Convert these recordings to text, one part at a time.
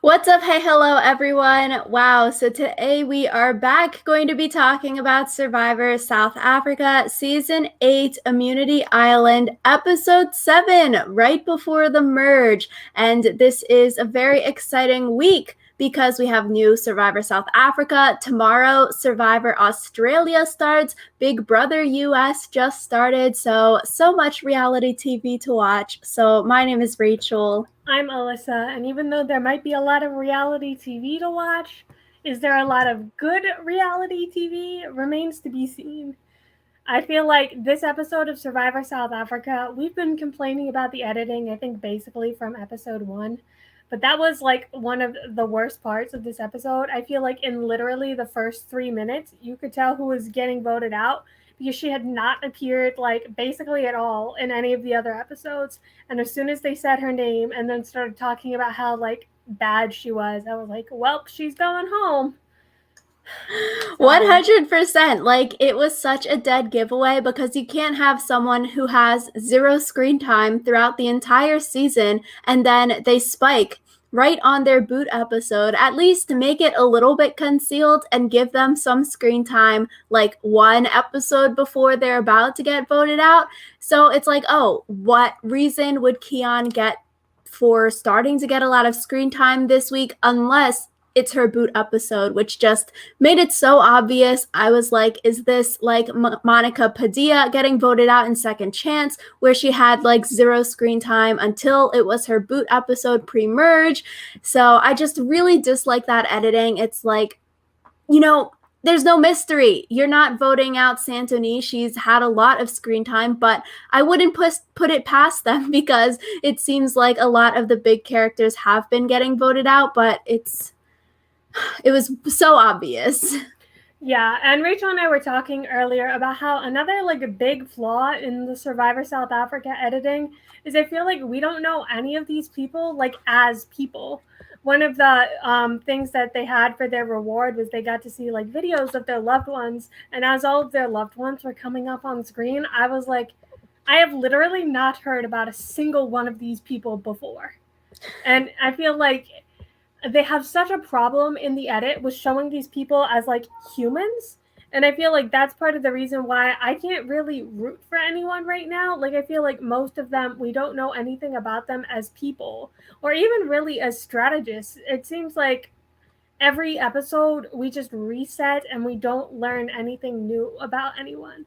What's up? Hey, hello, everyone. Wow, so today we are back going to be talking about Survivor South Africa Season 8 Immunity Island Episode 7, right before the merge. And this is a very exciting week because we have new Survivor South Africa. Tomorrow, Survivor Australia starts. Big Brother US just started. So much reality TV to watch. So, my name is Rachel. I'm Alyssa, and even though there might be a lot of reality TV to watch, is there a lot of good reality TV? Remains to be seen. I feel like this episode of Survivor South Africa, we've been complaining about the editing, I think basically from episode 1. But that was like one of the worst parts of this episode. I feel like in literally the first 3 minutes, you could tell who was getting voted out because she had not appeared like basically at all in any of the other episodes. And as soon as they said her name and then started talking about how like bad she was, I was like, well, she's going home. So 100%. Like, it was such a dead giveaway because you can't have someone who has zero screen time throughout the entire season and then they spike right on their boot episode. At least make it a little bit concealed and give them some screen time, like one episode before they're about to get voted out. So it's like, oh, what reason would Keon get for starting to get a lot of screen time this week unless it's her boot episode, which just made it so obvious. I was like, is this like Monica Padilla getting voted out in Second Chance, where she had like zero screen time until it was her boot episode pre-merge? So I just really dislike that editing. It's like, there's no mystery. You're not voting out Santoni. She's had a lot of screen time, but I wouldn't put it past them because it seems like a lot of the big characters have been getting voted out, but it was so obvious. yeah, and Rachel and I were talking earlier about how another like a big flaw in the Survivor South Africa editing is I feel like we don't know any of these people like as people. One of the things that they had for their reward was they got to see like videos of their loved ones, and as all of their loved ones were coming up on screen, I was like, I have literally not heard about a single one of these people before, and I feel like they have such a problem in the edit with showing these people as like humans. And I feel like that's part of the reason why I can't really root for anyone right now. Like, I feel like most of them, we don't know anything about them as people or even really as strategists. It seems like every episode we just reset and we don't learn anything new about anyone.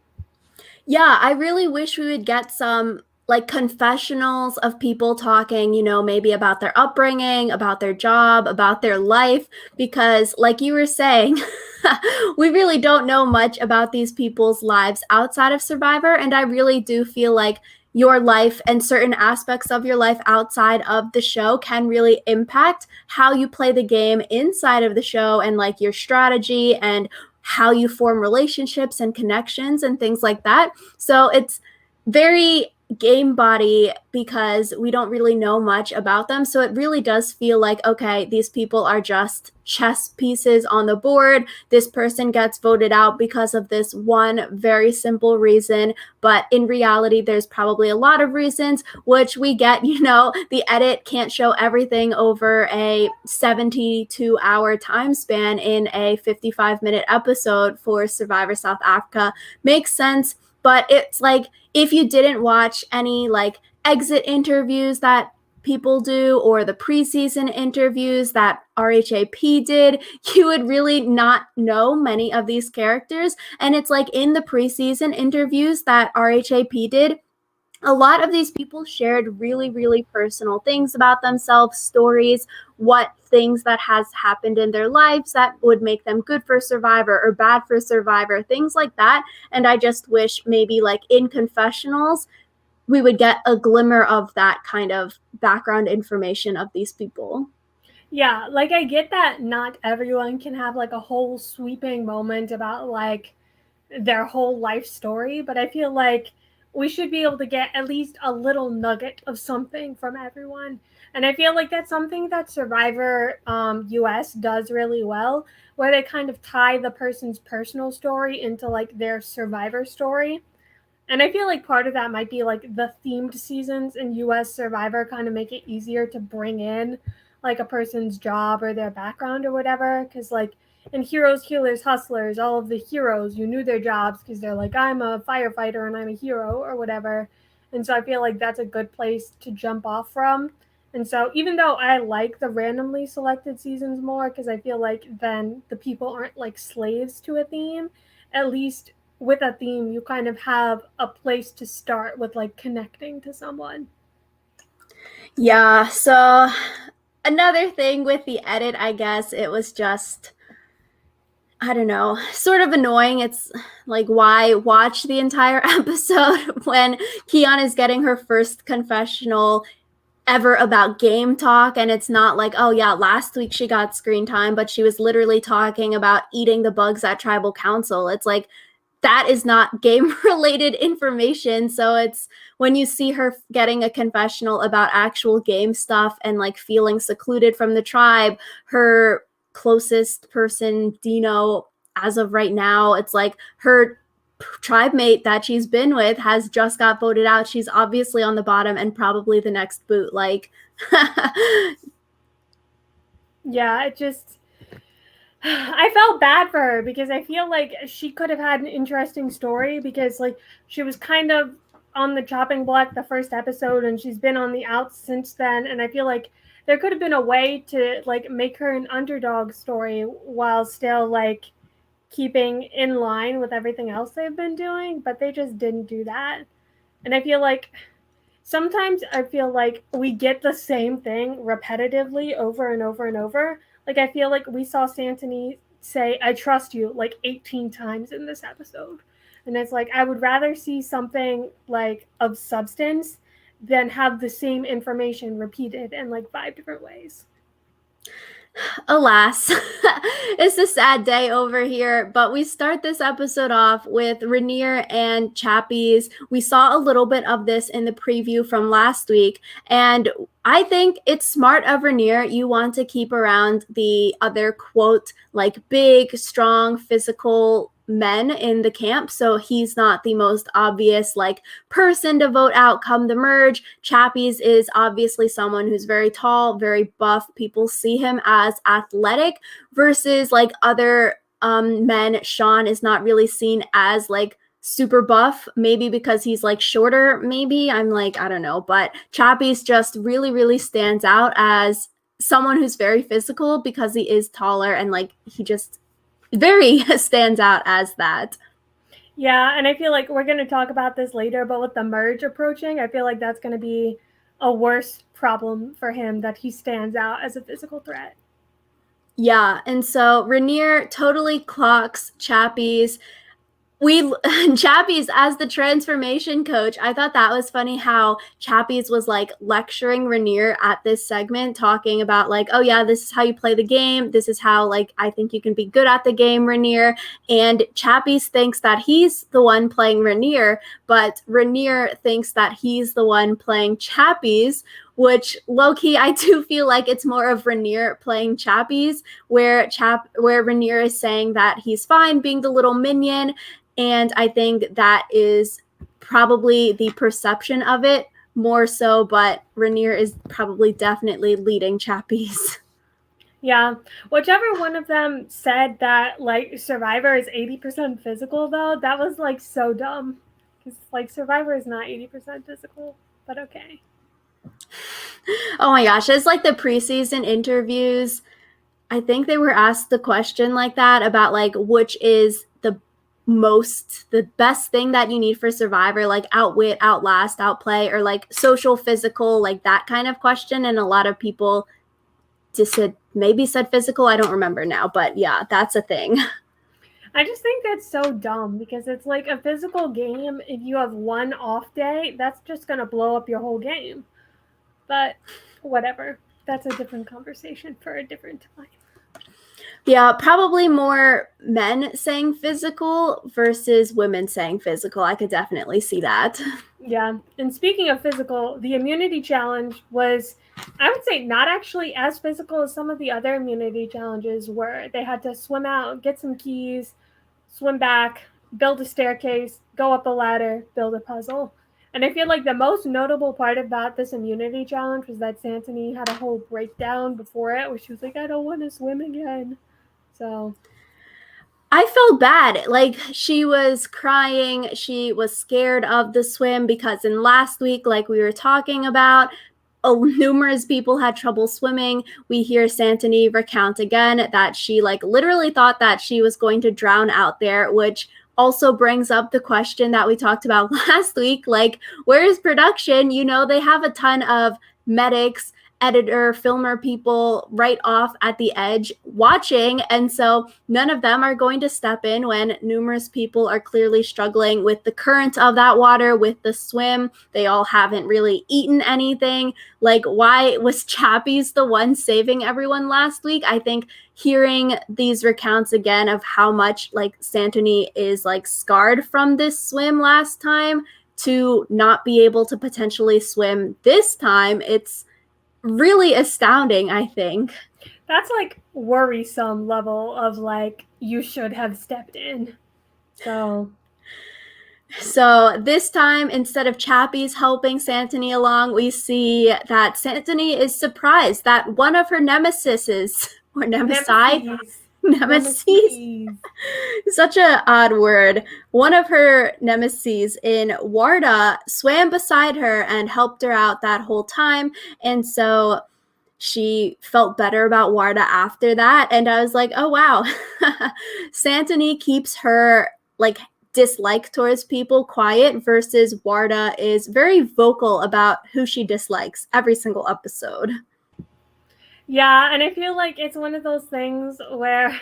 Yeah, I really wish we would get some like confessionals of people talking, maybe about their upbringing, about their job, about their life, because like you were saying, we really don't know much about these people's lives outside of Survivor. And I really do feel like your life and certain aspects of your life outside of the show can really impact how you play the game inside of the show and like your strategy and how you form relationships and connections and things like that. So it's very game body because we don't really know much about them. So it really does feel like, okay, these people are just chess pieces on the board. This person gets voted out because of this one very simple reason. But in reality, there's probably a lot of reasons, which we get, the edit can't show everything over a 72-hour time span in a 55-minute episode for Survivor South Africa. Makes sense. But it's like, if you didn't watch any like exit interviews that people do or the preseason interviews that RHAP did, you would really not know many of these characters. And it's like in the preseason interviews that RHAP did, a lot of these people shared really, really personal things about themselves, stories, what things that has happened in their lives that would make them good for Survivor or bad for Survivor, things like that. And I just wish maybe like in confessionals, we would get a glimmer of that kind of background information of these people. Yeah, like I get that not everyone can have like a whole sweeping moment about like their whole life story, but I feel like we should be able to get at least a little nugget of something from everyone. And I feel like that's something that Survivor US does really well, where they kind of tie the person's personal story into like their Survivor story. And I feel like part of that might be like the themed seasons in US Survivor kind of make it easier to bring in like a person's job or their background or whatever. Because like in Heroes, Healers, Hustlers, all of the heroes, you knew their jobs because they're like, I'm a firefighter and I'm a hero or whatever. And so I feel like that's a good place to jump off from. And so even though I like the randomly selected seasons more because I feel like then the people aren't like slaves to a theme, at least with a theme you kind of have a place to start with like connecting to someone. Yeah, so another thing with the edit, I guess it was just, I don't know, sort of annoying. It's like, why watch the entire episode when Kion is getting her first confessional ever about game talk, and it's not like, oh yeah, last week she got screen time, but she was literally talking about eating the bugs at tribal council. It's like, that is not game related information. So it's when you see her getting a confessional about actual game stuff and like feeling secluded from the tribe, her closest person, Dino, as of right now, it's like her tribe mate that she's been with has just got voted out. She's obviously on the bottom and probably the next boot. Like, Yeah, it just I felt bad for her because I feel like she could have had an interesting story because like she was kind of on the chopping block the first episode and she's been on the outs since then, and I feel like there could have been a way to like make her an underdog story while still like keeping in line with everything else they've been doing, but they just didn't do that. And I feel like sometimes I feel like we get the same thing repetitively over and over and over. Like I feel like we saw Santony say "I trust you" like 18 times in this episode. And it's like I would rather see something like of substance than have the same information repeated in like 5 different ways. alas, it's a sad day over here. But we start this episode off with Rainier and Chappies. We saw a little bit of this in the preview from last week, and I think it's smart of Rainier. You want to keep around the other, quote, like big, strong, physical men in the camp, so he's not the most obvious like person to vote out come the merge. Chappies is obviously someone who's very tall, very buff. People see him as athletic versus like other men. Sean is not really seen as like super buff, maybe because he's like shorter, maybe. I'm like, I don't know, but Chappies just really, really stands out as someone who's very physical because he is taller and like he just very stands out as that. Yeah, and I feel like we're going to talk about this later, but with the merge approaching, I feel like that's going to be a worse problem for him that he stands out as a physical threat. Yeah, and so Rainier totally clocks Chappies. Chappies as the transformation coach. I thought that was funny how Chappies was like lecturing Rainier at this segment, talking about like, oh yeah, this is how you play the game. This is how like I think you can be good at the game, Rainier. And Chappies thinks that he's the one playing Rainier, but Rainier thinks that he's the one playing Chappies, which low-key I do feel like it's more of Rainier playing Chappies, where Rainier is saying that he's fine being the little minion. And I think that is probably the perception of it more so, but Rainier is probably definitely leading Chappies. Yeah, whichever one of them said that like Survivor is 80% physical though, that was like so dumb. Because like Survivor is not 80% physical, but okay. Oh my gosh, it's like the preseason interviews. I think they were asked the question like that about like which is the best thing that you need for Survivor, like outwit, outlast, outplay, or like social, physical, like that kind of question. And a lot of people just said physical. I don't remember now, but yeah, that's a thing. I just think that's so dumb because it's like a physical game. If you have one off day, that's just going to blow up your whole game. But whatever. That's a different conversation for a different time. Yeah, probably more men saying physical versus women saying physical. I could definitely see that. Yeah. And speaking of physical, the immunity challenge was, I would say, not actually as physical as some of the other immunity challenges were. They had to swim out, get some keys, swim back, build a staircase, go up a ladder, build a puzzle. And I feel like the most notable part about this immunity challenge was that Santony had a whole breakdown before it where she was like, I don't want to swim again. So I felt bad. Like, she was crying. She was scared of the swim because in last week, like we were talking about, numerous people had trouble swimming. We hear Santony recount again that she like literally thought that she was going to drown out there, which also brings up the question that we talked about last week. Like, where is production? You know, they have a ton of medics, editor, filmer people right off at the edge watching. And so none of them are going to step in when numerous people are clearly struggling with the current of that water, with the swim. They all haven't really eaten anything. Like, why was Chappies the one saving everyone last week? I think hearing these recounts again of how much like Santony is like scarred from this swim last time to not be able to potentially swim this time, it's really astounding, I think. that's like worrisome level of like, you should have stepped in. So this time, instead of Chappies helping Santony along, we see that Santony is surprised that one of her nemesis, or nemesis, such an odd word, one of her nemesis in Warda swam beside her and helped her out that whole time. And so she felt better about Warda after that. And I was like, oh, wow. Santony keeps her like dislike towards people quiet versus Warda is very vocal about who she dislikes every single episode. Yeah, and I feel like it's one of those things where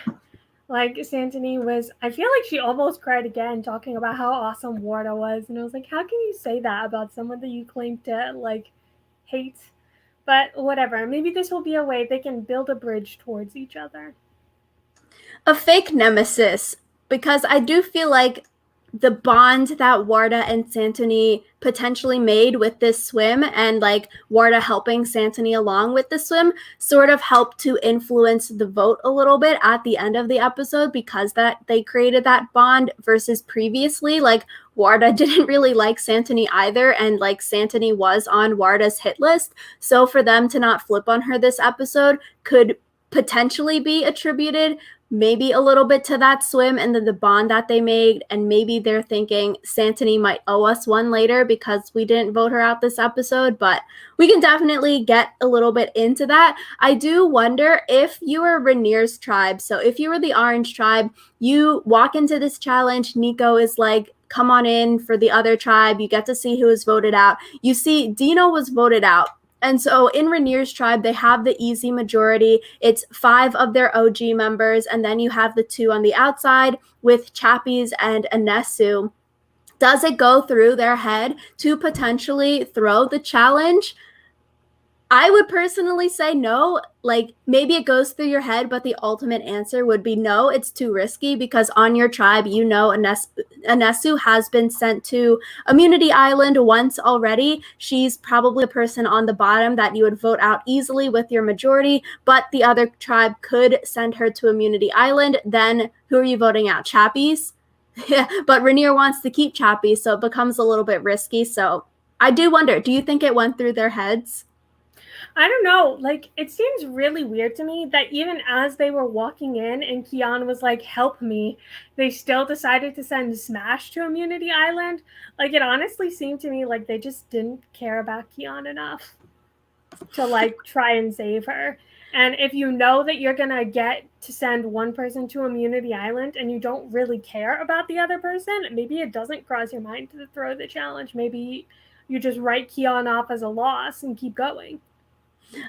like Santony was, I feel like she almost cried again talking about how awesome Warda was. And I was like, how can you say that about someone that you claim to like hate? But whatever, maybe this will be a way they can build a bridge towards each other. A fake nemesis, because I do feel like the bond that Warda and Santony potentially made with this swim, and like Warda helping Santony along with the swim, sort of helped to influence the vote a little bit at the end of the episode, because that they created that bond versus previously like Warda didn't really like Santony either, and like Santony was on Warda's hit list. So for them to not flip on her this episode could potentially be attributed maybe a little bit to that swim and the bond that they made. And maybe they're thinking Santony might owe us one later because we didn't vote her out this episode, but we can definitely get a little bit into that. I do wonder if you were Rhaenyra's tribe. So if you were the Orange tribe, you walk into this challenge, Nico is like, come on in for the other tribe. You get to see who was voted out. You see Dino was voted out. And so in Rhaenyra's tribe, they have the easy majority. It's 5 of their OG members, and then you have the 2 on the outside with Chappies and Anesu. Does it go through their head to potentially throw the challenge? I would personally say no. Like, maybe it goes through your head, but the ultimate answer would be no. It's too risky because on your tribe, you know, Anesu has been sent to Immunity Island once already. She's probably a person on the bottom that you would vote out easily with your majority, but the other tribe could send her to Immunity Island. Then who are you voting out? Chappies? Yeah, but Rhaenyra wants to keep Chappies, so it becomes a little bit risky. So I do wonder, do you think it went through their heads? I don't know. Like, it seems really weird to me that even as they were walking in and Kian was like, help me, they still decided to send Smash to Immunity Island. Like, it honestly seemed to me like they just didn't care about Kian enough to like try and save her. And if you know that you're going to get to send one person to Immunity Island and you don't really care about the other person, maybe it doesn't cross your mind to throw the challenge. Maybe you just write Kian off as a loss and keep going.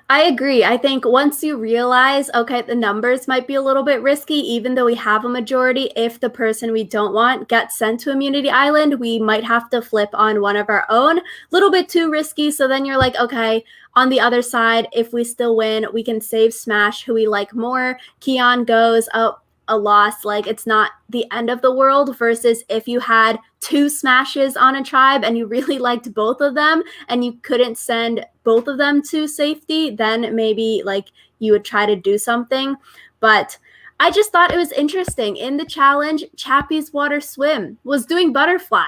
I agree. I think once you realize, okay, the numbers might be a little bit risky, even though we have a majority, if the person we don't want gets sent to Immunity Island, we might have to flip on one of our own. A little bit too risky. So then you're like, okay, on the other side, if we still win, we can save Smash, who we like more. Kian goes, oh, a loss, like it's not the end of the world, versus if you had 2 Smashes on a tribe and you really liked both of them and you couldn't send both of them to safety, then maybe like you would try to do something. But I just thought it was interesting. In the challenge, Chappie's water swim was doing butterfly,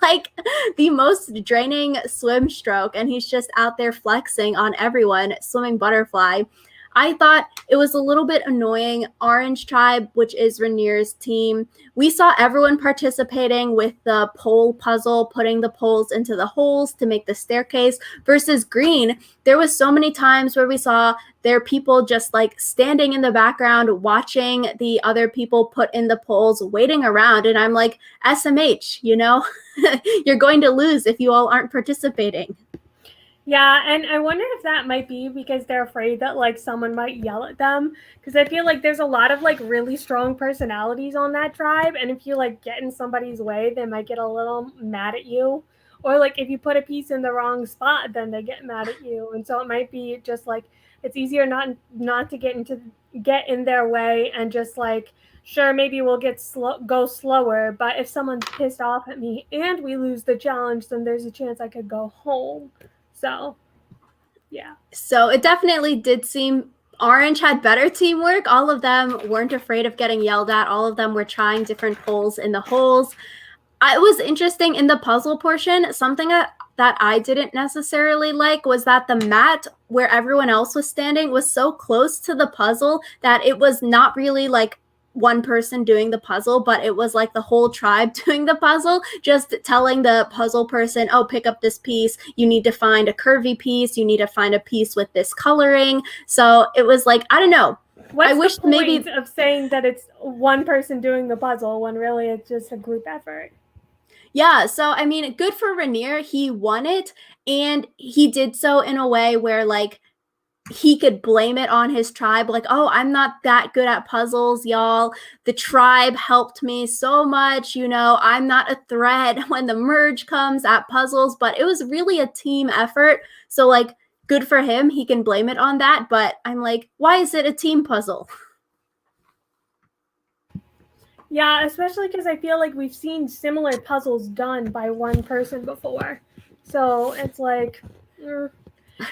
like the most draining swim stroke, and he's just out there flexing on everyone, swimming butterfly. I thought it was a little bit annoying. Orange Tribe, which is Rainier's team, we saw everyone participating with the pole puzzle, putting the poles into the holes to make the staircase, versus Green. There was so many times where we saw there are people just like standing in the background watching the other people put in the poles, waiting around, and I'm like, SMH, you know, you're going to lose if you all aren't participating. Yeah, and I wonder if that might be because they're afraid that like someone might yell at them. Because I feel like there's a lot of like really strong personalities on that tribe, and if you like get in somebody's way, they might get a little mad at you. Or like if you put a piece in the wrong spot, then they get mad at you, and so it might be just like it's easier not to get in their way and just like sure maybe we'll go slower, but if someone's pissed off at me and we lose the challenge, then there's a chance I could go home. So, yeah. So it definitely did seem Orange had better teamwork. All of them weren't afraid of getting yelled at. All of them were trying different holes in the holes. It was interesting in the puzzle portion. Something that I didn't necessarily like was that the mat where everyone else was standing was so close to the puzzle that it was not really like one person doing the puzzle, but it was like the whole tribe doing the puzzle, just telling the puzzle person, oh, pick up this piece. You need to find a curvy piece. You need to find a piece with this coloring. So it was like, I don't know. What's I wish the point maybe of saying that it's one person doing the puzzle when really it's just a group effort? Yeah, so I mean, good for Rainier. He won it, and he did so in a way where like he could blame it on his tribe, like, oh, I'm not that good at puzzles, y'all. The tribe helped me so much, you know, I'm not a threat when the merge comes at puzzles, but it was really a team effort. So like good for him. He can blame it on that, but I'm like, why is it a team puzzle? Yeah, especially because I feel like we've seen similar puzzles done by one person before. So it's like,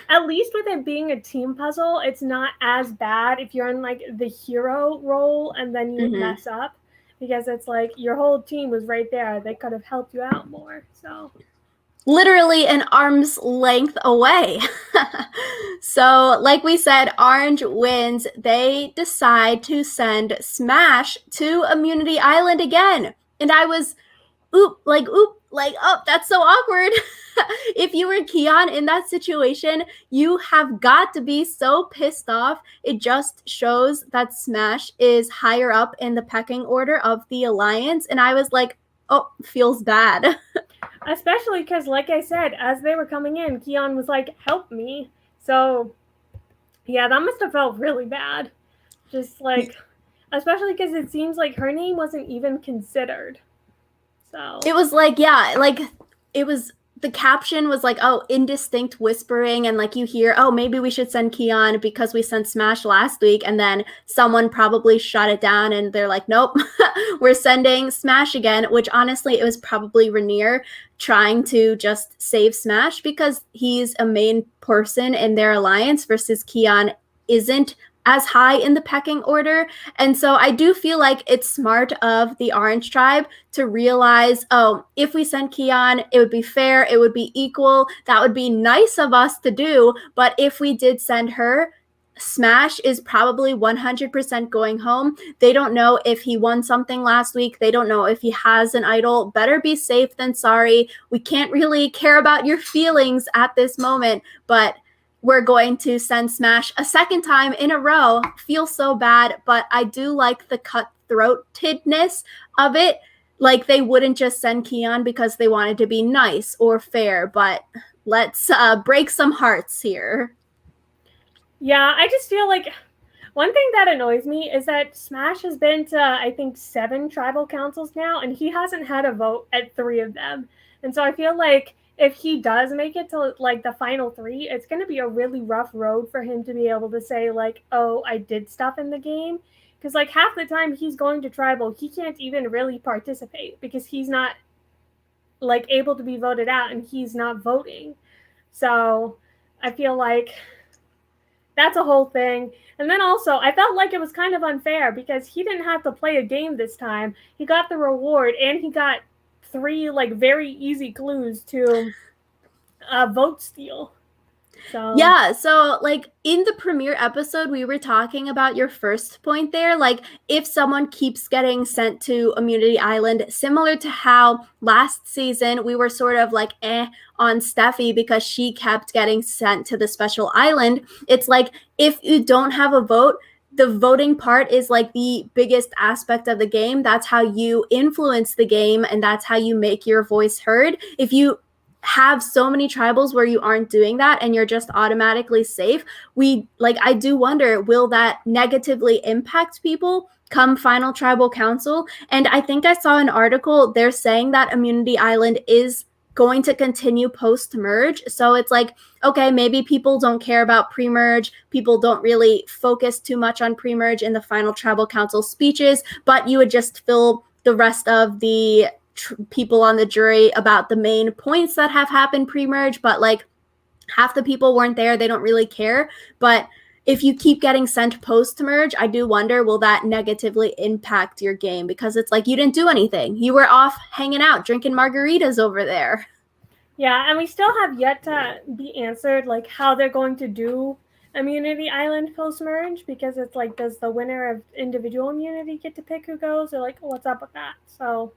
at least with it being a team puzzle, it's not as bad if you're in like the hero role and then you Mm-hmm. mess up because it's like your whole team was right there. They could have helped you out more. So Literally an arm's length away. So, like we said, Orange wins. They decide to send Smash to Immunity Island again. And I was, that's so awkward. If you were Keon in that situation, you have got to be so pissed off. It just shows that Smash is higher up in the pecking order of the Alliance. And I was like, oh, feels bad. especially because, like I said, as they were coming in, Keon was like, "Help me." So yeah, that must have felt really bad. Just like, especially because it seems like her name wasn't even considered. So It was like, yeah, like it was the caption was like, oh, indistinct whispering, and like you hear, oh, maybe we should send Keon because we sent Smash last week, and then someone probably shut it down and they're like, nope, we're sending Smash again, which honestly it was probably Rainier trying to just save Smash because he's a main person in their alliance versus Keon isn't as high in the pecking order. And so I do feel like it's smart of the Orange Tribe to realize, oh, if we send Keon, it would be fair, it would be equal. That would be nice of us to do. But if we did send her, Smash is probably 100% going home. They don't know if he won something last week. They don't know if he has an idol. Better be safe than sorry. We can't really care about your feelings at this moment, but we're going to send Smash a second time in a row. Feels so bad, but I do like the cutthroatedness of it. Like they wouldn't just send Keon because they wanted to be nice or fair, but let's break some hearts here. yeah, I just feel like one thing that annoys me is that Smash has been to, I think, 7 tribal councils now, and he hasn't had a vote at 3 of them. And so I feel like if he does make it to like the final 3, it's going to be a really rough road for him to be able to say, like, oh, I did stuff in the game. Because, like, half the time he's going to tribal, he can't even really participate because he's not, like, able to be voted out and he's not voting. So I feel like That's a whole thing. And then also, I felt like it was kind of unfair because he didn't have to play a game this time. He got the reward and he got three like very easy clues to vote steal. So Yeah, so like in the premiere episode, we were talking about your first point there. Like, if someone keeps getting sent to Immunity Island, similar to how last season we were sort of like on Steffi because she kept getting sent to the special island, it's like if you don't have a vote, the voting part is like the biggest aspect of the game. That's how you influence the game and that's how you make your voice heard. If you have so many tribals where you aren't doing that and you're just automatically safe, I do wonder, will that negatively impact people come final tribal council? And I think I saw an article, they're saying that Immunity Island is going to continue post merge. So it's like, okay, maybe people don't care about pre merge, people don't really focus too much on pre merge in the final tribal council speeches, but you would just fill the rest of the people on the jury about the main points that have happened pre-merge, but like half the people weren't there, they don't really care. But if you keep getting sent post-merge, I do wonder, will that negatively impact your game? Because it's like you didn't do anything, you were off hanging out drinking margaritas over there. yeah, and we still have yet to be answered like how they're going to do Immunity Island post merge, because it's like, does the winner of individual immunity get to pick who goes, or like what's up with that? So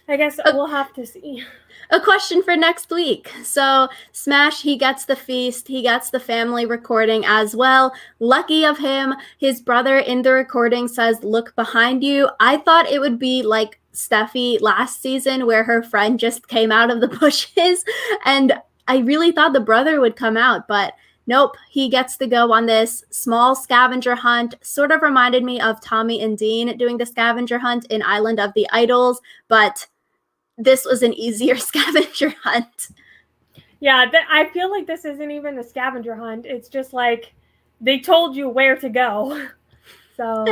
I guess we'll have to see. A question for next week. So Smash, he gets the feast, he gets the family recording as well. Lucky of him, his brother in the recording says, "Look behind you." I thought it would be like Steffi last season where her friend just came out of the bushes, and I really thought the brother would come out, but nope, he gets to go on this small scavenger hunt. Sort of reminded me of Tommy and Dean doing the scavenger hunt in Island of the Idols, but this was an easier scavenger hunt. Yeah, I feel like this isn't even a scavenger hunt. It's just like they told you where to go. So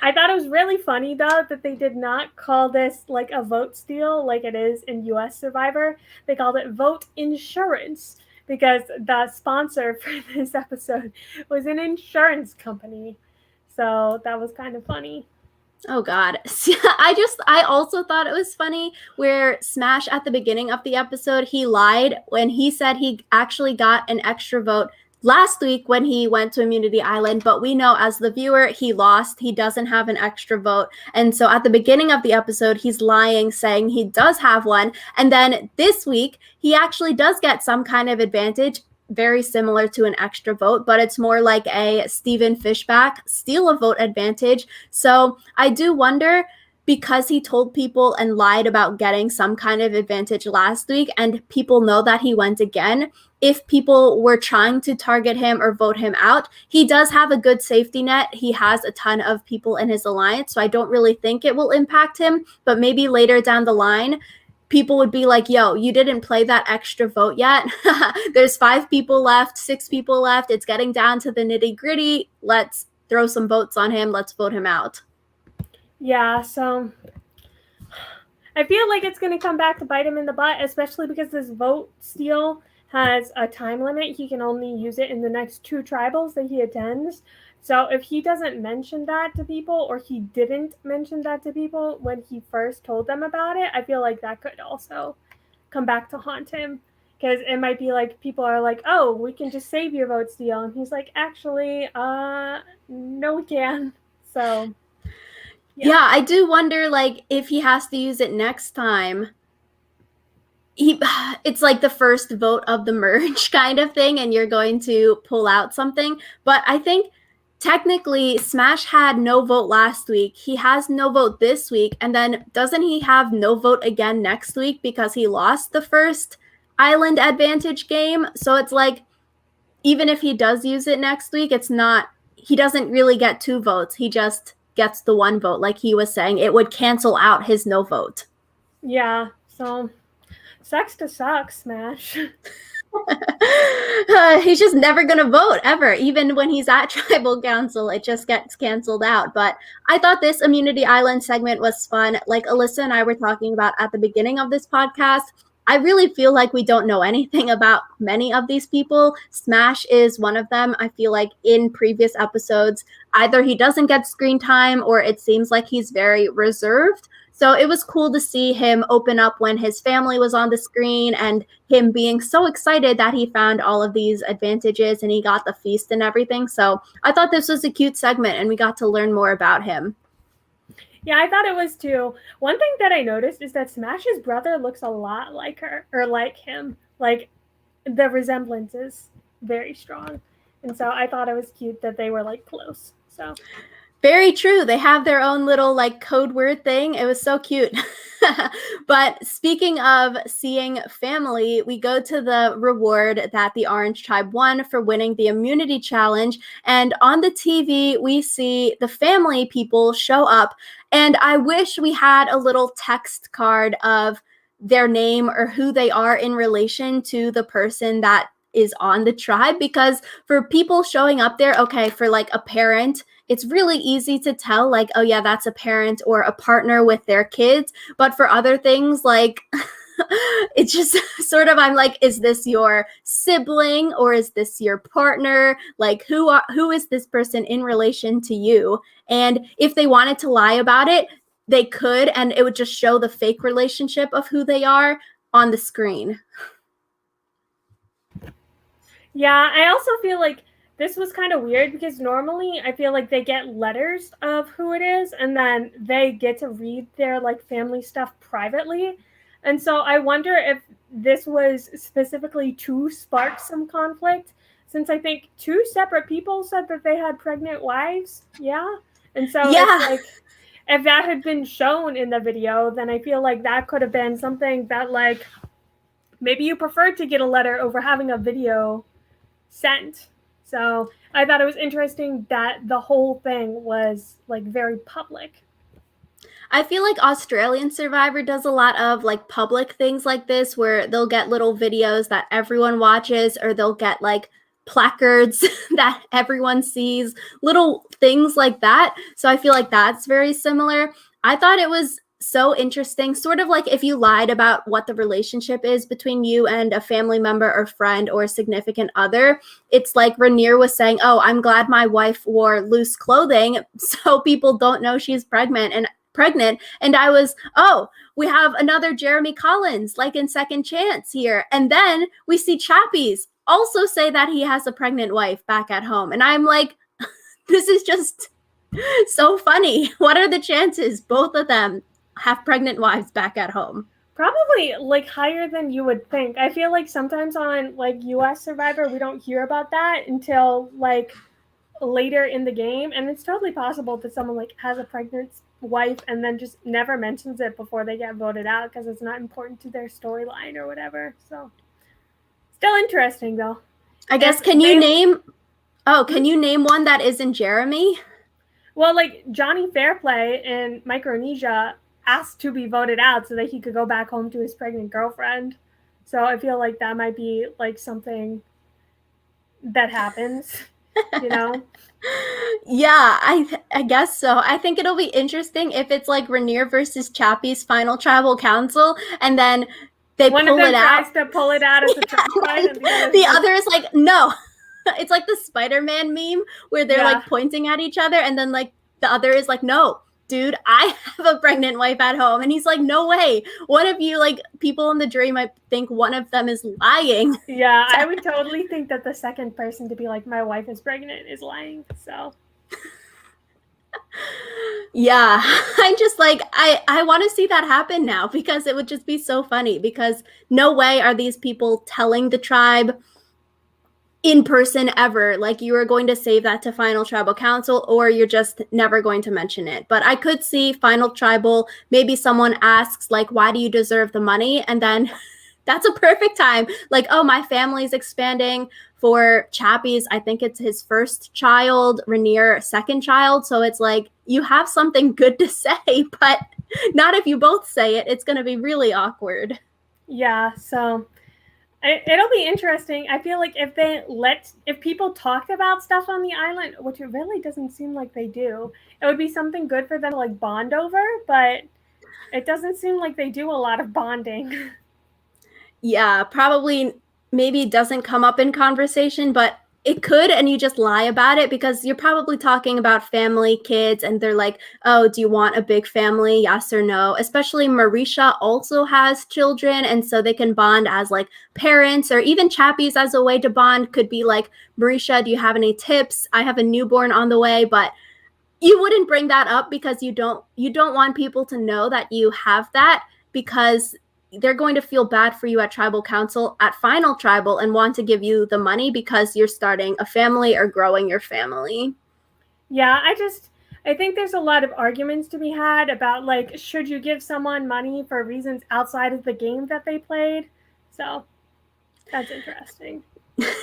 I thought it was really funny though that they did not call this like a vote steal like it is in US Survivor. They called it vote insurance because the sponsor for this episode was an insurance company. So that was kind of funny. Oh God. I also thought it was funny where Smash at the beginning of the episode, he lied when he said he actually got an extra vote last week when he went to Immunity Island, but we know as the viewer, he lost. He doesn't have an extra vote. And so at the beginning of the episode, he's lying, saying he does have one. And then this week, he actually does get some kind of advantage, very similar to an extra vote, but it's more like a Stephen Fishback steal a vote advantage. So I do wonder, because he told people and lied about getting some kind of advantage last week and people know that he went again, if people were trying to target him or vote him out, he does have a good safety net. He has a ton of people in his alliance, so I don't really think it will impact him. But maybe later down the line, people would be like, yo, you didn't play that extra vote yet. There's 5 people left, 6 people left. It's getting down to the nitty gritty. Let's throw some votes on him. Let's vote him out. Yeah, so I feel like it's going to come back to bite him in the butt, especially because this vote steal has a time limit. He can only use it in the next 2 tribals that he attends. So if he doesn't mention that to people, or he didn't mention that to people when he first told them about it, I feel like that could also come back to haunt him. Because it might be like people are like, oh, we can just save your vote steal. And he's like, actually, no, we can. So yeah, I do wonder, like, if he has to use it next time, it's like the first vote of the merge kind of thing, and you're going to pull out something. But I think technically Smash had no vote last week. He has no vote this week, and then doesn't he have no vote again next week because he lost the first island advantage game? So it's like, even if he does use it next week, it's not, he doesn't really get 2 votes. He just gets the 1 vote. Like he was saying, it would cancel out his no vote. Yeah, so sucks to suck, Smash. He's just never going to vote ever. Even when he's at tribal council, it just gets canceled out. But I thought this Immunity Island segment was fun. Like Alyssa and I were talking about at the beginning of this podcast, I really feel like we don't know anything about many of these people. Smash is one of them. I feel like in previous episodes, either he doesn't get screen time or it seems like he's very reserved. So it was cool to see him open up when his family was on the screen and him being so excited that he found all of these advantages and he got the feast and everything. So I thought this was a cute segment and we got to learn more about him. Yeah, I thought it was too. One thing that I noticed is that Smash's brother looks a lot like her, or like him. Like, the resemblance is very strong. And so I thought it was cute that they were like close. So very true. They have their own little like code word thing. It was so cute. But speaking of seeing family, we go to the reward that the Orange Tribe won for winning the immunity challenge. And on the TV, we see the family people show up. And I wish we had a little text card of their name or who they are in relation to the person that is on the tribe, because for people showing up there, okay, for like a parent, it's really easy to tell, like, oh yeah, that's a parent or a partner with their kids. But for other things, like, it's just sort of, I'm like, is this your sibling or is this your partner? Like, who is this person in relation to you? And if they wanted to lie about it, they could, and it would just show the fake relationship of who they are on the screen. yeah, I also feel like this was kind of weird because normally I feel like they get letters of who it is and then they get to read their like family stuff privately. And so I wonder if this was specifically to spark some conflict, since I think two separate people said that they had pregnant wives. Yeah. And so Yeah. it's like, if that had been shown in the video, then I feel like that could have been something that like maybe you preferred to get a letter over having a video sent. So I thought it was interesting that the whole thing was like very public. I feel like Australian Survivor does a lot of like public things like this where they'll get little videos that everyone watches, or they'll get like placards that everyone sees, little things like that. So I feel like that's very similar. I thought it was so interesting, sort of like if you lied about what the relationship is between you and a family member or friend or significant other. It's like Rainier was saying, oh, I'm glad my wife wore loose clothing so people don't know she's pregnant. And I was, oh, we have another Jeremy Collins, like in Second Chance here. And then we see Chappies also say that he has a pregnant wife back at home. And I'm like, this is just so funny. What are the chances both of them have pregnant wives back at home? Probably like higher than you would think. I feel like sometimes on like US Survivor, we don't hear about that until like later in the game. And it's totally possible that someone like has a pregnant wife and then just never mentions it before they get voted out because it's not important to their storyline or whatever. So still interesting though. I guess, can you name one that isn't Jeremy? Well, like Johnny Fairplay in Micronesia asked to be voted out so that he could go back home to his pregnant girlfriend. So I feel like that might be like something that happens, you know? Yeah, I guess so. I think it'll be interesting if it's like Rainier versus Chappie's final tribal council, and then they One pull of them it out. tries to pull it out as a trap fight, and the other is like, no. It's like the Spider-Man meme where they're like pointing at each other, and then like the other is like, no, dude, I have a pregnant wife at home. And he's like, no way. One of you, like, people in the jury might think one of them is lying. Yeah, I would totally think that the second person to be like, my wife is pregnant is lying. So yeah, I'm just like, I want to see that happen now, because it would just be so funny, because no way are these people telling the tribe in person ever, like, you are going to save that to final tribal council, or you're just never going to mention it. But I could see final tribal, maybe someone asks like, why do you deserve the money? And then that's a perfect time, like, oh, my family's expanding. For Chappie's, I think it's his first child, Rainier second child, so it's like, you have something good to say, but not if you both say it. It's going to be really awkward. yeah, so it'll be interesting. I feel like if people talked about stuff on the island, which it really doesn't seem like they do, it would be something good for them to like bond over, but it doesn't seem like they do a lot of bonding. Yeah, probably maybe doesn't come up in conversation, but it could, and you just lie about it because you're probably talking about family, kids, and they're like, oh, do you want a big family? Yes or no? Especially Marisha also has children, and so they can bond as like parents, or even Chappies as a way to bond could be like, Marisha, do you have any tips? I have a newborn on the way, but you wouldn't bring that up because you don't want people to know that you have that, because they're going to feel bad for you at tribal council at final tribal and want to give you the money because you're starting a family or growing your family. Yeah, I think there's a lot of arguments to be had about like should you give someone money for reasons outside of the game that they played. So, that's interesting.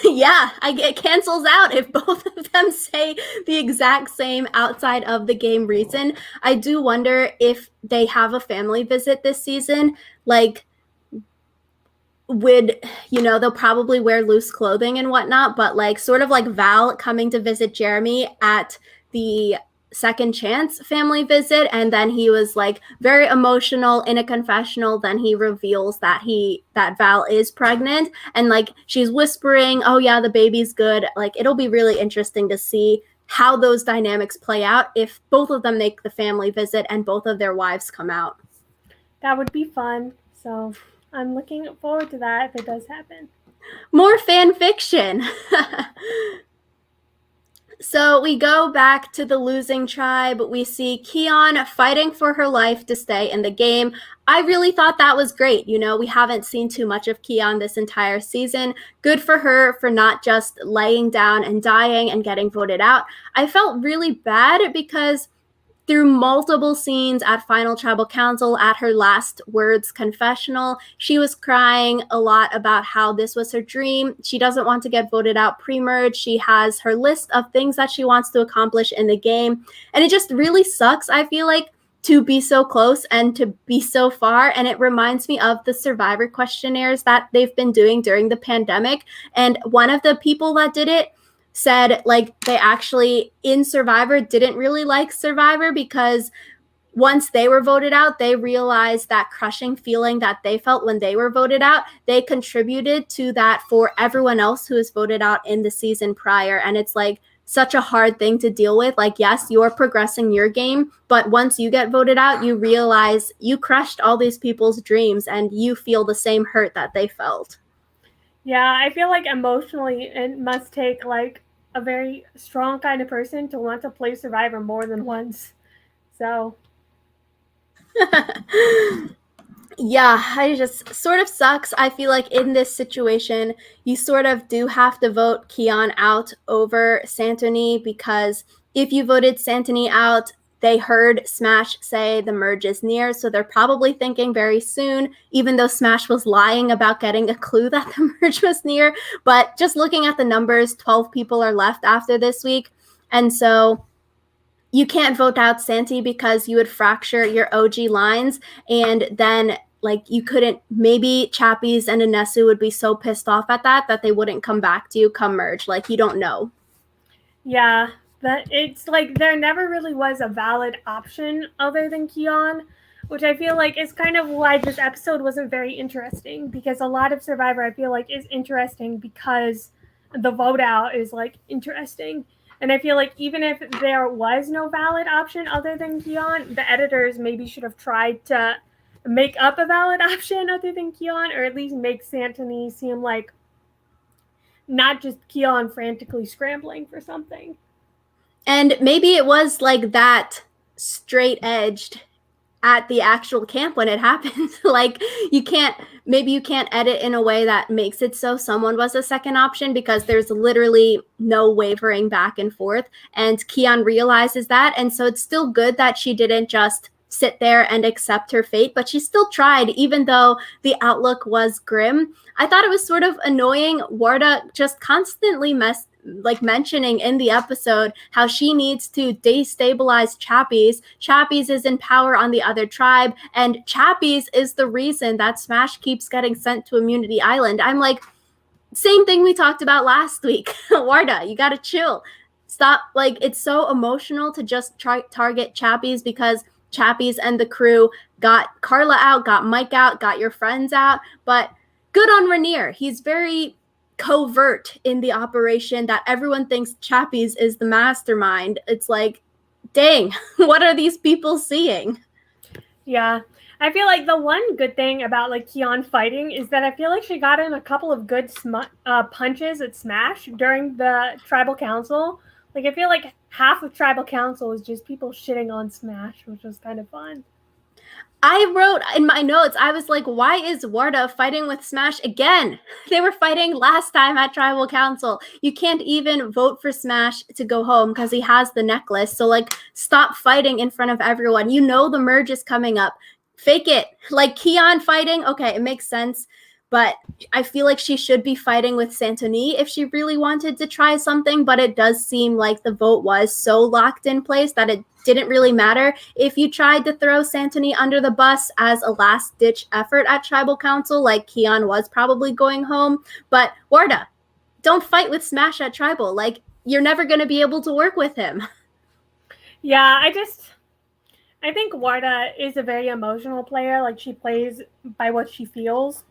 Yeah, it cancels out if both of them say the exact same outside of the game reason. I do wonder if they have a family visit this season, like would, they'll probably wear loose clothing and whatnot, but like sort of like Val coming to visit Jeremy at the second chance family visit, and then he was like very emotional in a confessional, then he reveals that Val is pregnant, and like she's whispering, oh yeah, the baby's good. Like it'll be really interesting to see how those dynamics play out if both of them make the family visit and both of their wives come out. That would be fun. So, I'm looking forward to that if it does happen. More fan fiction. So we go back to the losing tribe. We see Kion fighting for her life to stay in the game. I really thought that was great. We haven't seen too much of Kion this entire season. Good for her for not just laying down and dying and getting voted out. I felt really bad because through multiple scenes at Final Tribal Council, at her last words confessional, she was crying a lot about how this was her dream. She doesn't want to get voted out pre-merge. She has her list of things that she wants to accomplish in the game. And it just really sucks, I feel like, to be so close and to be so far. And it reminds me of the Survivor questionnaires that they've been doing during the pandemic. And one of the people that did it said like they actually in Survivor didn't really like Survivor because once they were voted out, they realized that crushing feeling that they felt when they were voted out, they contributed to that for everyone else who was voted out in the season prior. And it's like such a hard thing to deal with. Like, yes, you're progressing your game, but once you get voted out, you realize you crushed all these people's dreams and you feel the same hurt that they felt. Yeah, I feel like emotionally it must take like a very strong kind of person to want to play Survivor more than once. So, Yeah, it just sort of sucks. I feel like in this situation, you sort of do have to vote Kion out over Santoni, because if you voted Santoni out, they heard Smash say the merge is near, so they're probably thinking very soon, even though Smash was lying about getting a clue that the merge was near. But just looking at the numbers, 12 people are left after this week. And so you can't vote out Santi because you would fracture your OG lines, and then like you couldn't, maybe Chappies and Inesu would be so pissed off at that they wouldn't come back to you come merge. Like you don't know. yeah, that it's like there never really was a valid option other than Kion, which I feel like is kind of why this episode wasn't very interesting, because a lot of Survivor I feel like is interesting because the vote out is like interesting. And I feel like even if there was no valid option other than Kion, the editors maybe should have tried to make up a valid option other than Kion, or at least make Santoni seem like not just Kion frantically scrambling for something. And maybe it was like that straight edged at the actual camp when it happened. Like maybe you can't edit in a way that makes it so someone was a second option, because there's literally no wavering back and forth. And Kion realizes that. And so it's still good that she didn't just sit there and accept her fate, but she still tried, even though the outlook was grim. I thought it was sort of annoying, Warda just constantly mentioning in the episode how she needs to destabilize Chappies. Chappies is in power on the other tribe, and Chappies is the reason that Smash keeps getting sent to Immunity Island. I'm like, same thing we talked about last week. Warda, you gotta chill. Stop. Like, it's so emotional to just target Chappies because Chappies and the crew got Carla out, got Mike out, got your friends out, but good on Rainier. He's very covert in the operation that everyone thinks Chappies is the mastermind. It's like, dang, what are these people seeing? Yeah. I feel like the one good thing about like Kion fighting is that I feel like she got in a couple of good punches at Smash during the Tribal Council. Like I feel like half of Tribal Council was just people shitting on Smash, which was kind of fun. I wrote in my notes, I was like, why is Warda fighting with Smash again? They were fighting last time at Tribal Council. You can't even vote for Smash to go home because he has the necklace. So, like, stop fighting in front of everyone. You know the merge is coming up. Fake it. Like, Kion fighting, okay, it makes sense. But I feel like she should be fighting with Santoni if she really wanted to try something. But it does seem like the vote was so locked in place that it didn't really matter if you tried to throw Santoni under the bus as a last-ditch effort at Tribal Council, like Kion was probably going home. But Warda, don't fight with Smash at Tribal. Like, you're never going to be able to work with him. Yeah, I think Warda is a very emotional player. Like she plays by what she feels.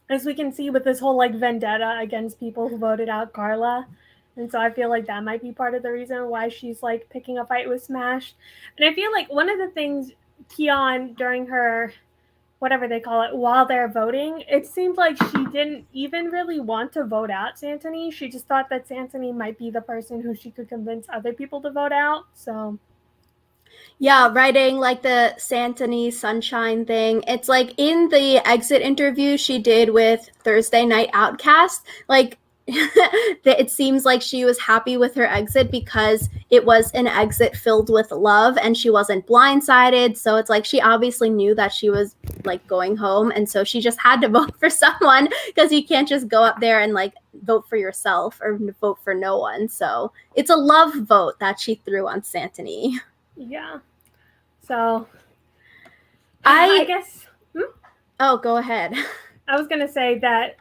As we can see with this whole like vendetta against people who voted out Carla. And so I feel like that might be part of the reason why she's like picking a fight with Smash. And I feel like one of the things Kion during her whatever they call it while they're voting, it seemed like she didn't even really want to vote out Santoni. She just thought that Santoni might be the person who she could convince other people to vote out. So yeah, writing like the Santoni Sunshine thing. It's like in the exit interview she did with Thursday Night Outcast, like it seems like she was happy with her exit because it was an exit filled with love and she wasn't blindsided. So it's like she obviously knew that she was like going home. And so she just had to vote for someone because you can't just go up there and like vote for yourself or vote for no one. So it's a love vote that she threw on Santoni. yeah. So I guess Oh, go ahead. I was gonna say that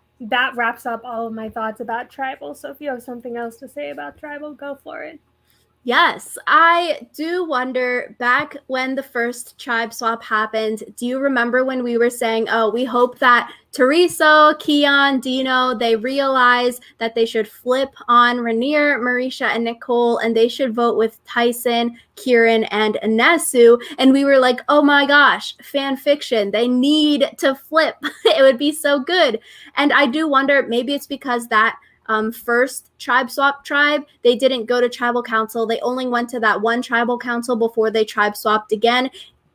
wraps up all of my thoughts about Tribal. So if you have something else to say about Tribal, go for it. Yes, I do wonder back when the first tribe swap happened, do you remember when we were saying, oh, we hope that Teresa, Kion, Dino, they realize that they should flip on Rainier, Marisha, and Nicole, and they should vote with Tyson, Kieran, and Anesu. And we were like, oh my gosh, fan fiction. They need to flip. It would be so good. And I do wonder, maybe it's because that first tribe swap tribe, they didn't go to tribal council. They only went to that one tribal council before they tribe swapped again.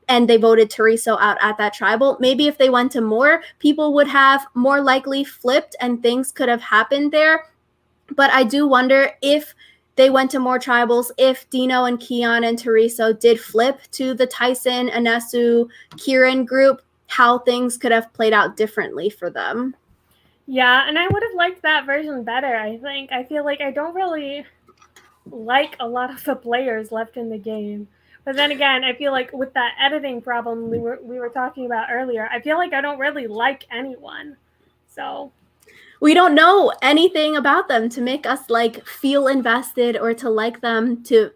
And they voted Teresa out at that tribal. Maybe if they went to more, people would have more likely flipped and things could have happened there. But I do wonder if they went to more tribals, if Dino and Kion and Teresa did flip to the Tyson, Anesu, Kieran group, how things could have played out differently for them. Yeah, and I would have liked that version better, I think. I feel like I don't really like a lot of the players left in the game. But then again, I feel like with that editing problem we were talking about earlier, I feel like I don't really like anyone. So we don't know anything about them to make us like feel invested or to like them, to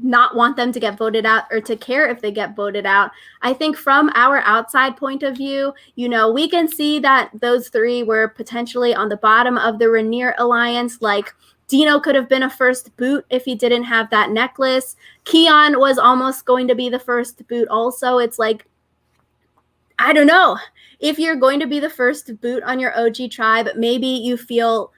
not want them to get voted out or to care if they get voted out. I think from our outside point of view, you know, we can see that those three were potentially on the bottom of the Rainier alliance. Like Dino could have been a first boot if he didn't have that necklace. Kion was almost going to be the first boot also. It's like, I don't know. If you're going to be the first boot on your OG tribe, maybe you feel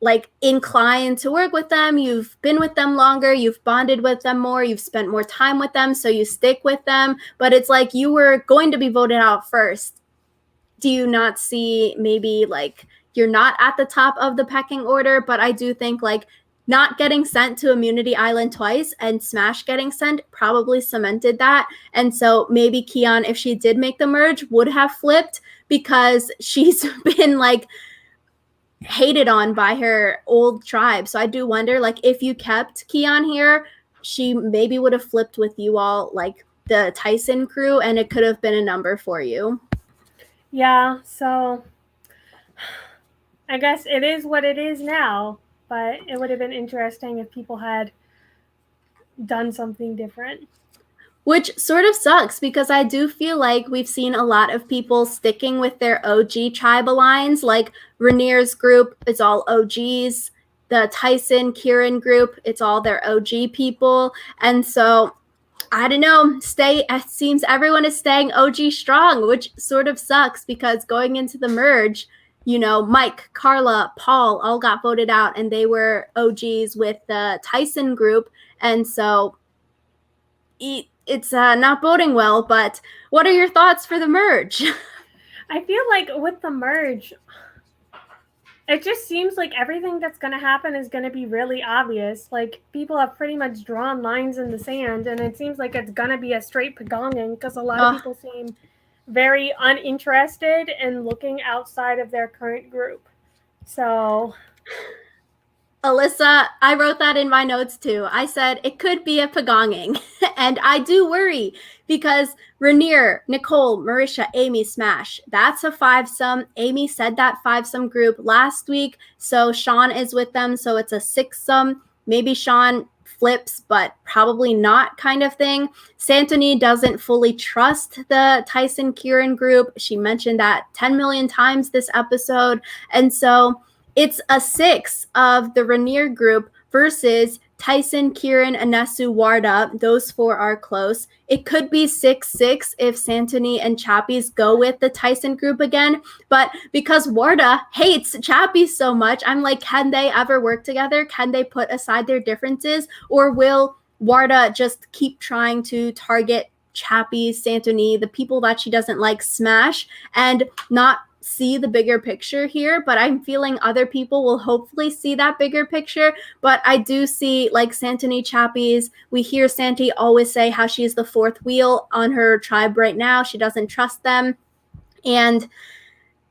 like inclined to work with them. You've been with them longer, you've bonded with them more, you've spent more time with them, so you stick with them. But it's like you were going to be voted out first. Do you not see maybe like you're not at the top of the pecking order? But I do think like not getting sent to Immunity Island twice and Smash getting sent probably cemented that. And so maybe Kion, if she did make the merge, would have flipped because she's been like hated on by her old tribe. So I do wonder, like, if you kept Kion here, she maybe would have flipped with you all, like the Tyson crew, and it could have been a number for you. yeah, so I guess it is what it is now, but it would have been interesting if people had done something different. Which sort of sucks because I do feel like we've seen a lot of people sticking with their OG tribe lines, like Rainier's group, it's all OGs. The Tyson Kieran group, it's all their OG people. And so I don't know, it seems everyone is staying OG strong, which sort of sucks because going into the merge, Mike, Carla, Paul all got voted out and they were OGs with the Tyson group. And so it's not boding well, but what are your thoughts for the merge? I feel like with the merge, it just seems like everything that's going to happen is going to be really obvious. Like, people have pretty much drawn lines in the sand, and it seems like it's going to be a straight pagonging because a lot of people seem very uninterested in looking outside of their current group. So, Alyssa, I wrote that in my notes too. I said it could be a pagonging. And I do worry because Rainier, Nicole, Marisha, Amy, Smash, that's a fivesome. Amy said that fivesome group last week. So Sean is with them. So it's a sixsome. Maybe Sean flips, but probably not kind of thing. Santoni doesn't fully trust the Tyson Kieran group. She mentioned that 10 million times this episode. And so it's a 6 of the Rainier group versus Tyson, Kieran, Anesu, Warda. Those 4 are close. It could be 6-6 if Santoni and Chappies go with the Tyson group again. But because Warda hates Chappies so much, I'm like, can they ever work together? Can they put aside their differences? Or will Warda just keep trying to target Chappies, Santoni, the people that she doesn't like, Smash, and not see the bigger picture here? But I'm feeling other people will hopefully see that bigger picture. But I do see like Santoni, Chappies. We hear Santi always say how she's the 4th wheel on her tribe right now. She doesn't trust them. And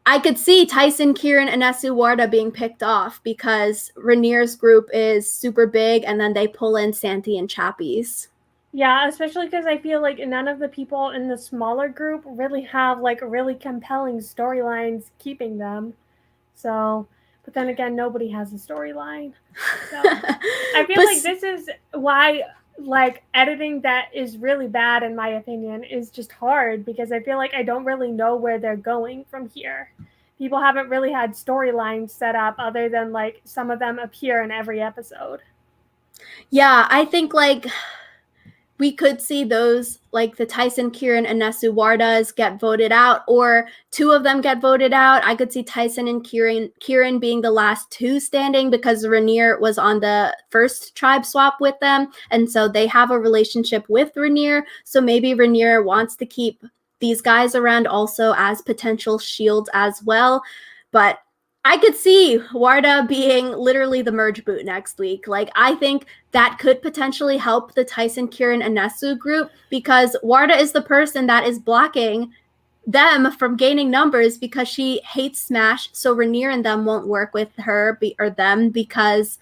I could see Tyson, Kieran, Anesu, Warda being picked off because Rainier's group is super big and then they pull in Santi and Chappies. Yeah, especially because I feel like none of the people in the smaller group really have like really compelling storylines keeping them. So, but then again, nobody has a storyline. So, I feel like this is why like editing that is really bad in my opinion is just hard because I feel like I don't really know where they're going from here. People haven't really had storylines set up other than like some of them appear in every episode. Yeah, I think like we could see those like the Tyson, Kieran, Anesu, Wardas get voted out, or 2 of them get voted out. I could see Tyson and Kieran being the last 2 standing because Rainier was on the first tribe swap with them. And so they have a relationship with Rainier. So maybe Rainier wants to keep these guys around also as potential shields as well. But I could see Warda being literally the merge boot next week. Like, I think that could potentially help the Tyson, Kieran, Anesu group because Warda is the person that is blocking them from gaining numbers because she hates Smash. So Rainier and them won't work with her or them because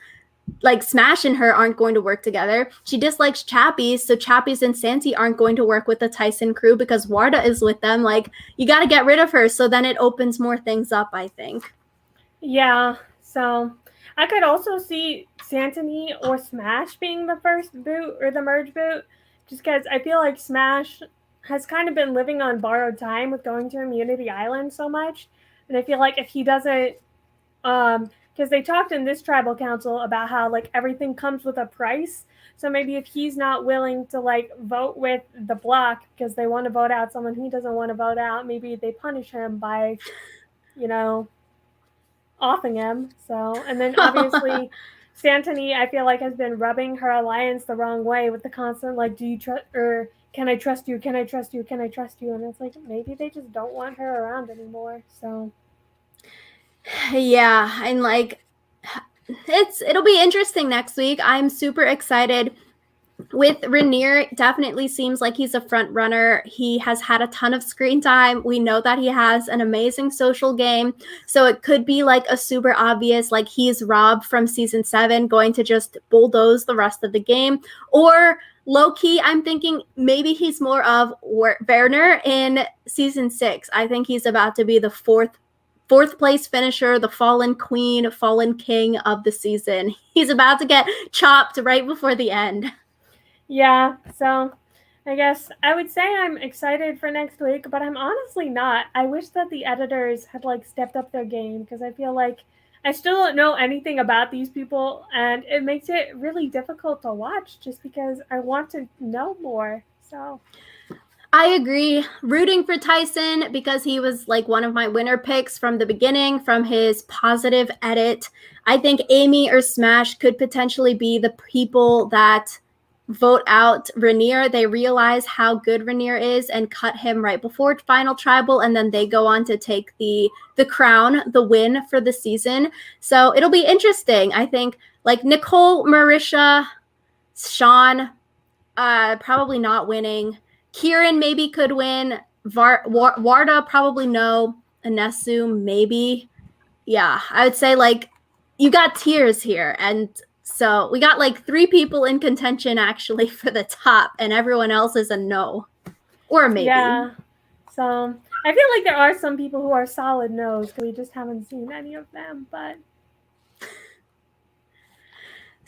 like Smash and her aren't going to work together. She dislikes Chappies, so Chappies and Santi aren't going to work with the Tyson crew because Warda is with them. Like, you got to get rid of her so then it opens more things up, I think. Yeah, so I could also see Santoni or Smash being the first boot or the merge boot, just because I feel like Smash has kind of been living on borrowed time with going to Immunity Island so much, and I feel like if he doesn't, because they talked in this tribal council about how like everything comes with a price, so maybe if he's not willing to like vote with the block because they want to vote out someone he doesn't want to vote out, maybe they punish him by, offing him. So, and then obviously Santoni, I feel like, has been rubbing her alliance the wrong way with the constant like, do you trust or can I trust you? Can I trust you? Can I trust you? And it's like maybe they just don't want her around anymore. So yeah, and like it'll be interesting next week. I'm super excited. With Rainier, definitely seems like he's a front runner. He has had a ton of screen time. We know that he has an amazing social game. So it could be like a super obvious, like he's Rob from season 7 going to just bulldoze the rest of the game. Or low key, I'm thinking maybe he's more of Werner in season 6. I think he's about to be the fourth place finisher, the fallen queen, fallen king of the season. He's about to get chopped right before the end. yeah, so I guess I would say I'm excited for next week, but I'm honestly not. I wish that the editors had like stepped up their game because I feel like I still don't know anything about these people and it makes it really difficult to watch just because I want to know more. So, I agree. Rooting for Tyson because he was like one of my winner picks from the beginning, from his positive edit. I think Amy or Smash could potentially be the people that vote out Rainier. They realize how good Rainier is and cut him right before final tribal, and then they go on to take the crown, the win for the season. So it'll be interesting. I think like Nicole, Marisha, Sean, probably not winning. Kieran maybe could win. Warda probably no. Anesu maybe. Yeah, I would say like you got tiers here, and so we got like 3 people in contention actually for the top, and everyone else is a no or maybe. yeah. So, I feel like there are some people who are solid no's because we just haven't seen any of them, but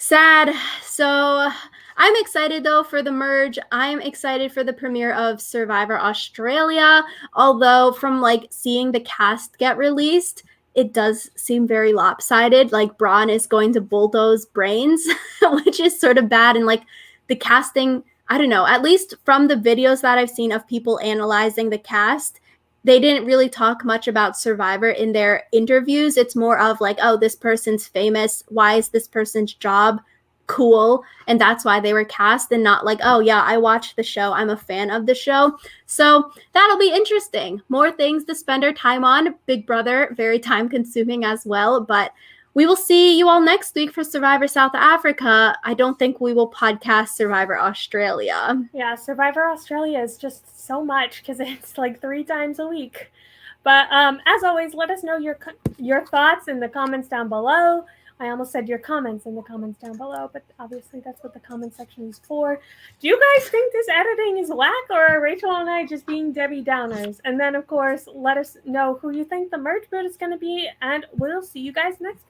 Sad. So I'm excited though for the merge. I'm excited for the premiere of Survivor Australia. Although from like seeing the cast get released, it does seem very lopsided. Like Braun is going to bulldoze brains, which is sort of bad. And like the casting, I don't know, at least from the videos that I've seen of people analyzing the cast, they didn't really talk much about Survivor in their interviews. It's more of like, oh, this person's famous. Why is this person's job cool? And that's why they were cast, and not like, oh, yeah, I watched the show. I'm a fan of the show. So that'll be interesting. More things to spend our time on. Big Brother, very time consuming as well. But we will see you all next week for Survivor South Africa. I don't think we will podcast Survivor Australia. yeah, Survivor Australia is just so much because it's like 3 times a week. But as always, let us know your thoughts in the comments down below. I almost said your comments in the comments down below, but obviously that's what the comment section is for. Do you guys think this editing is whack, or are Rachel and I just being Debbie Downers? And then, of course, let us know who you think the merge boot is going to be, and we'll see you guys next week.